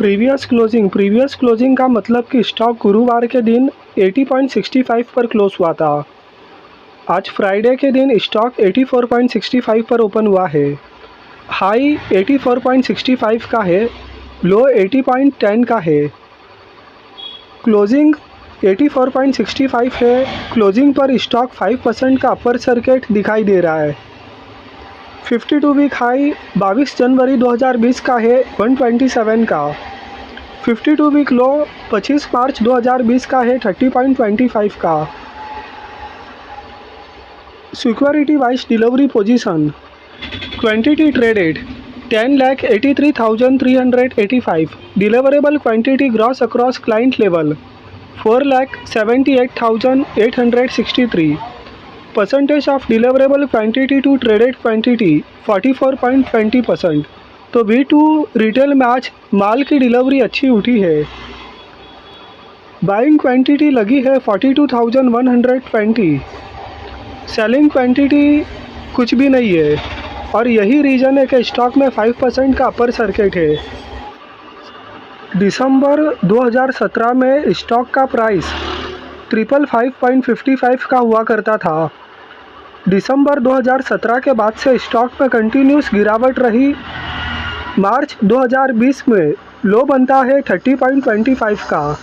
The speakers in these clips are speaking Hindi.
प्रीवियस क्लोजिंग का मतलब कि स्टॉक गुरुवार के दिन 80.65 पर क्लोज हुआ था। आज फ्राइडे के दिन स्टॉक 84.65 पर ओपन हुआ है। हाई 84.65 का है, लो 80.10 का है। क्लोजिंग 84.65 है। क्लोजिंग पर स्टॉक 5% का अपर सर्किट दिखाई दे रहा है। 52 वीक हाई 22 जनवरी 2020 का है 127 का। 52 वीक लो 25 मार्च 2020 का है 30.25 का। Security wise delivery position, quantity traded 10,83,385, deliverable quantity gross across client level 4,78,863, percentage of deliverable quantity to traded quantity 44.20%। तो V2 रिटेल में आज माल की डिलीवरी अच्छी उठी है। बाइंग क्वांटिटी लगी है 42,120, सेलिंग क्वांटिटी कुछ भी नहीं है और यही रीज़न है कि स्टॉक में 5% का अपर सर्किट है। दिसंबर 2017 में स्टॉक का प्राइस 555.55 का हुआ करता था। दिसंबर 2017 के बाद से स्टॉक में कंटिन्यूस गिरावट रही। मार्च 2020 में लो बनता है 30.25 का।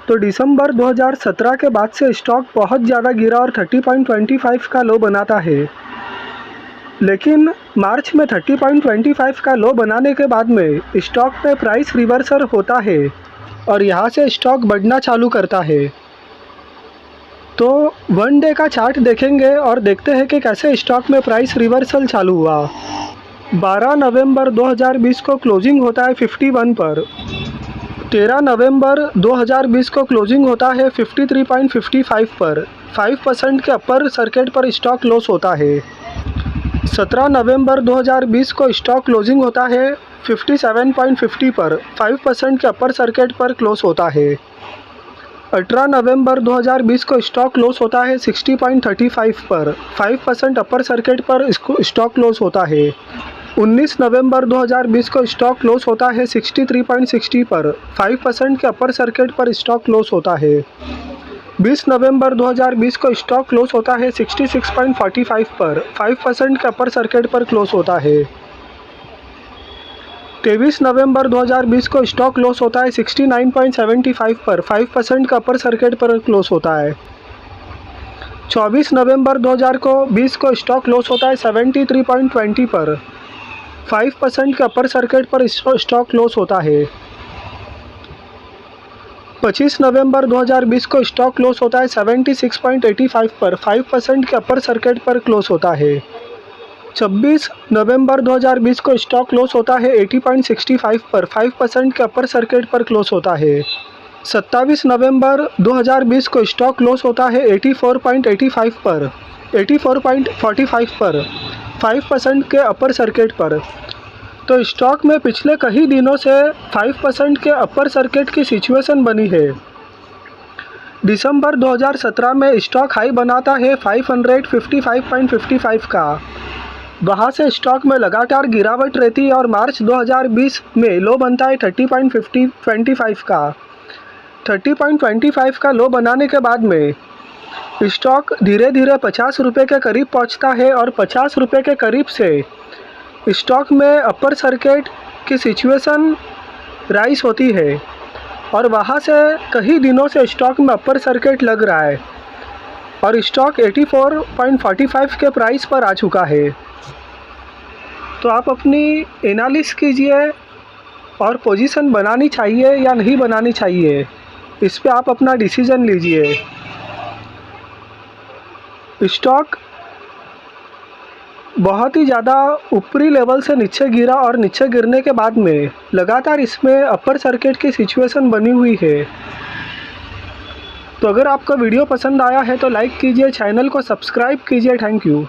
तो दिसंबर 2017 के बाद से स्टॉक बहुत ज़्यादा गिरा और 30.25 का लो बनाता है। लेकिन मार्च में 30.25 का लो बनाने के बाद में स्टॉक में प्राइस रिवर्सल होता है और यहाँ से स्टॉक बढ़ना चालू करता है। तो वन डे का चार्ट देखेंगे और देखते हैं कि कैसे स्टॉक में प्राइस रिवर्सल चालू हुआ। 12 नवंबर 2020 को क्लोजिंग होता है 51 पर। 13 नवंबर 2020 को क्लोजिंग होता है 53.55 पर। 5% के अपर सर्किट पर स्टॉक क्लोज होता है। 17 नवंबर 2020 को स्टॉक क्लोजिंग होता है 57.50 पर। 5% के अपर सर्किट पर क्लोज होता है। 18 नवंबर 2020 को स्टॉक क्लोज होता है 60.35 पर। 5% अपर सर्किट पर स्टॉक क्लोज होता है। 19 नवंबर 2020 को स्टॉक क्लोज होता है 63.60 पर। 5% के अपर सर्किट पर स्टॉक क्लोज होता है। 20 नवंबर 2020 को स्टॉक क्लोज होता है 66.45 पर। 5% के अपर सर्किट पर क्लोज होता है। 23 नवंबर 2020 को स्टॉक क्लोज होता है 69.75 पर। 5% का अपर सर्किट पर क्लोज होता है। 24 नवंबर 2020 को स्टॉक क्लोज होता है 73.20 पर। 5% के अपर सर्किट पर स्टॉक क्लोज होता है। 25 नवंबर 2020 को स्टॉक क्लोज होता है 76.85 पर। 5% के अपर सर्किट पर क्लोज होता है। 26 नवंबर 2020 को स्टॉक क्लोज होता है 80.65 पर। 5% के अपर सर्किट पर क्लोज होता है। 27 नवंबर 2020 को स्टॉक क्लोज होता है 84.85 पर। 84.45 पर। 5% के अपर सर्किट पर। तो स्टॉक में पिछले कई दिनों से 5% के अपर सर्किट की सिचुएशन बनी है। दिसंबर 2017 में स्टॉक हाई बनाता है 555.55 का। वहाँ से स्टॉक में लगातार गिरावट रहती है और मार्च 2020 में लो बनता है 30.25 का। 30.25 का लो बनाने के बाद में स्टॉक धीरे धीरे 50 रुपये के करीब पहुंचता है और 50 रुपये के करीब से स्टॉक में अपर सर्किट की सिचुएशन राइज होती है और वहाँ से कई दिनों से स्टॉक में अपर सर्किट लग रहा है और स्टॉक 84.45 के प्राइस पर आ चुका है। तो आप अपनी एनालिसिस कीजिए और पोजीशन बनानी चाहिए या नहीं बनानी चाहिए, इस पे आप अपना डिसीजन लीजिए। स्टॉक बहुत ही ज़्यादा ऊपरी लेवल से नीचे गिरा और नीचे गिरने के बाद में लगातार इसमें अपर सर्किट की सिचुएशन बनी हुई है। तो अगर आपको वीडियो पसंद आया है तो लाइक कीजिए, चैनल को सब्सक्राइब कीजिए। Thank you.